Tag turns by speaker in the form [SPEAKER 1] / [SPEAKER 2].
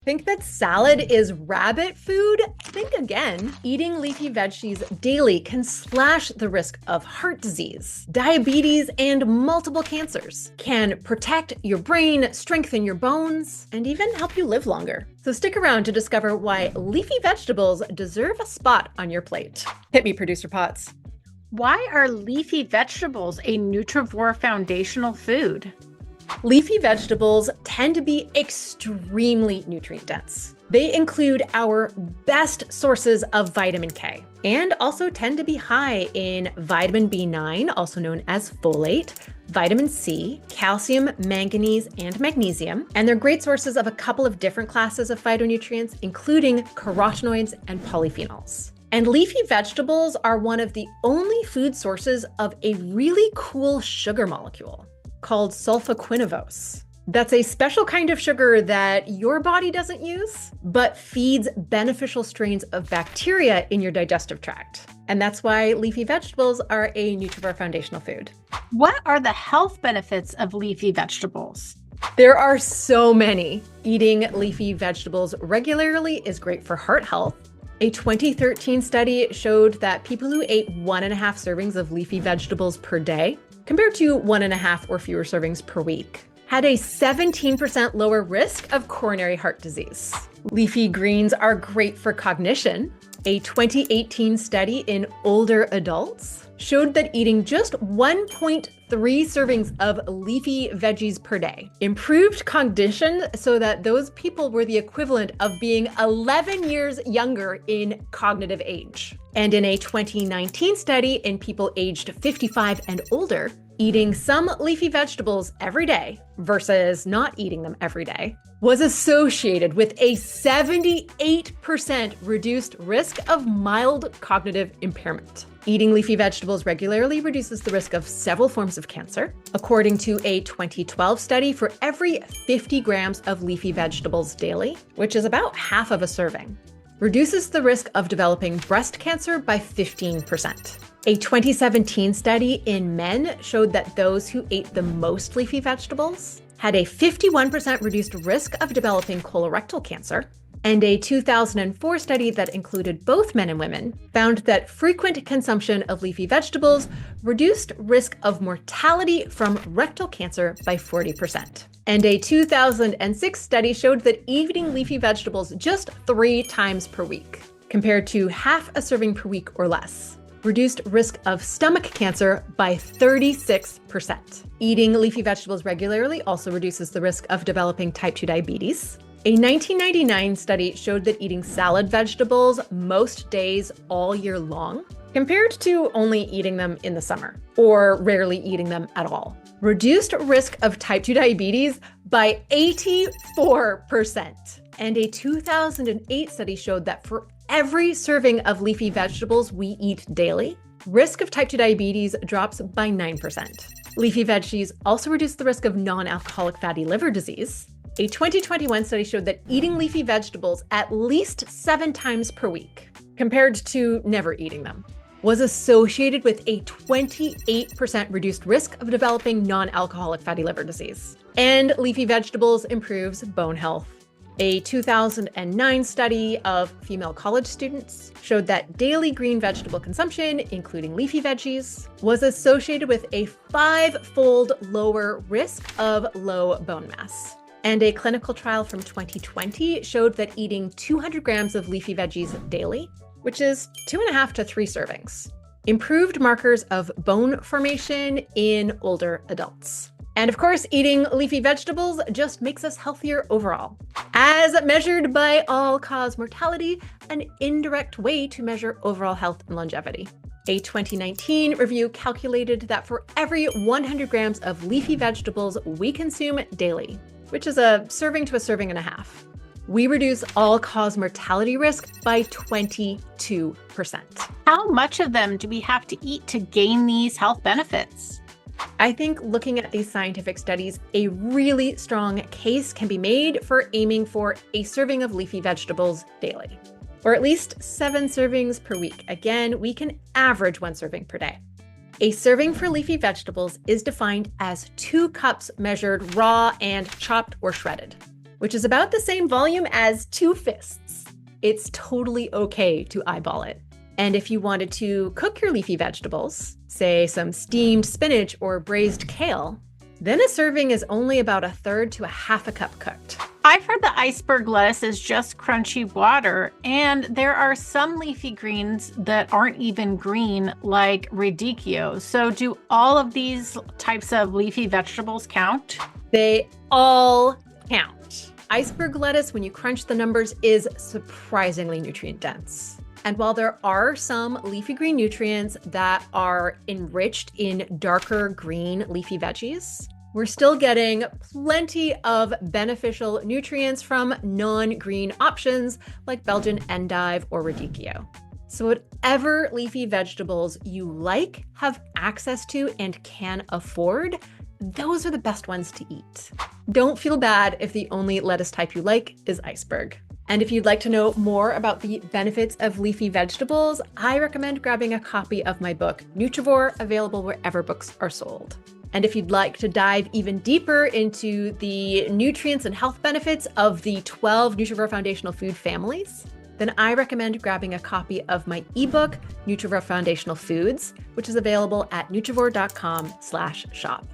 [SPEAKER 1] Think that salad is rabbit food? Think again. Eating leafy veggies daily can slash the risk of heart disease, diabetes, and multiple cancers. Can protect your brain, strengthen your bones, and even help you live longer. So stick around to discover why leafy vegetables deserve a spot on your plate. Hit me, Producer Potts.
[SPEAKER 2] Why are leafy vegetables a Nutrivore Foundational Food?
[SPEAKER 1] Leafy vegetables tend to be extremely nutrient dense. They include our best sources of vitamin K and also tend to be high in vitamin B9, also known as folate, vitamin C, calcium, manganese, and magnesium. And they're great sources of a couple of different classes of phytonutrients, including carotenoids and polyphenols. And leafy vegetables are one of the only food sources of a really cool sugar molecule called sulfoquinavose. That's a special kind of sugar that your body doesn't use, but feeds beneficial strains of bacteria in your digestive tract. And that's why leafy vegetables are a Nutrivore Foundational Food.
[SPEAKER 2] What are the health benefits of leafy vegetables?
[SPEAKER 1] There are so many. Eating leafy vegetables regularly is great for heart health. A 2013 study showed that people who ate 1.5 servings of leafy vegetables per day, compared to 1.5 or fewer servings per week, had a 17% lower risk of coronary heart disease. Leafy greens are great for cognition. A 2018 study in older adults showed that eating just 1.3 servings of leafy veggies per day improved cognition so that those people were the equivalent of being 11 years younger in cognitive age. And in a 2019 study in people aged 55 and older, eating some leafy vegetables every day versus not eating them every day was associated with a 78% reduced risk of mild cognitive impairment. Eating leafy vegetables regularly reduces the risk of several forms of cancer. According to a 2012 study, for every 50 grams of leafy vegetables daily, which is about half of a serving, reduces the risk of developing breast cancer by 15%. A 2017 study in men showed that those who ate the most leafy vegetables had a 51% reduced risk of developing colorectal cancer. And a 2004 study that included both men and women found that frequent consumption of leafy vegetables reduced risk of mortality from rectal cancer by 40%. And a 2006 study showed that eating leafy vegetables just 3 times per week, compared to half a serving per week or less, reduced risk of stomach cancer by 36%. Eating leafy vegetables regularly also reduces the risk of developing type 2 diabetes. A 1999 study showed that eating salad vegetables most days all year long, compared to only eating them in the summer, or rarely eating them at all, reduced risk of type 2 diabetes by 84%. And a 2008 study showed that for every serving of leafy vegetables we eat daily, risk of type 2 diabetes drops by 9%. Leafy veggies also reduce the risk of non-alcoholic fatty liver disease. A 2021 study showed that eating leafy vegetables at least 7 times per week, compared to never eating them, was associated with a 28% reduced risk of developing non-alcoholic fatty liver disease. And leafy vegetables improves bone health. A 2009 study of female college students showed that daily green vegetable consumption, including leafy veggies, was associated with a 5-fold lower risk of low bone mass. And a clinical trial from 2020 showed that eating 200 grams of leafy veggies daily, which is 2.5 to 3 servings, improved markers of bone formation in older adults. And of course, eating leafy vegetables just makes us healthier overall. As measured by all-cause mortality, an indirect way to measure overall health and longevity. A 2019 review calculated that for every 100 grams of leafy vegetables we consume daily, which is a serving to a serving and a half, we reduce all-cause mortality risk by 22%.
[SPEAKER 2] How much of them do we have to eat to gain these health benefits?
[SPEAKER 1] I think looking at these scientific studies, a really strong case can be made for aiming for a serving of leafy vegetables daily, or at least 7 servings per week. Again, we can average 1 serving per day. A serving for leafy vegetables is defined as 2 cups measured raw and chopped or shredded. which is about the same volume as 2 fists. It's totally okay to eyeball it. And if you wanted to cook your leafy vegetables, say some steamed spinach or braised kale, then a serving is only about 1/3 to 1/2 cup cooked.
[SPEAKER 2] I've heard the iceberg lettuce is just crunchy water, and there are some leafy greens that aren't even green, like radicchio. So do all of these types of leafy vegetables count?
[SPEAKER 1] They all count. Iceberg lettuce, when you crunch the numbers, is surprisingly nutrient dense. And while there are some leafy green nutrients that are enriched in darker green leafy veggies, we're still getting plenty of beneficial nutrients from non-green options like Belgian endive or radicchio. So whatever leafy vegetables you like, have access to, and can afford, those are the best ones to eat. Don't feel bad if the only lettuce type you like is iceberg. And if you'd like to know more about the benefits of leafy vegetables, I recommend grabbing a copy of my book, Nutrivore, available wherever books are sold. And if you'd like to dive even deeper into the nutrients and health benefits of the 12 Nutrivore Foundational Food families, then I recommend grabbing a copy of my ebook, Nutrivore Foundational Foods, which is available at nutrivore.com/shop.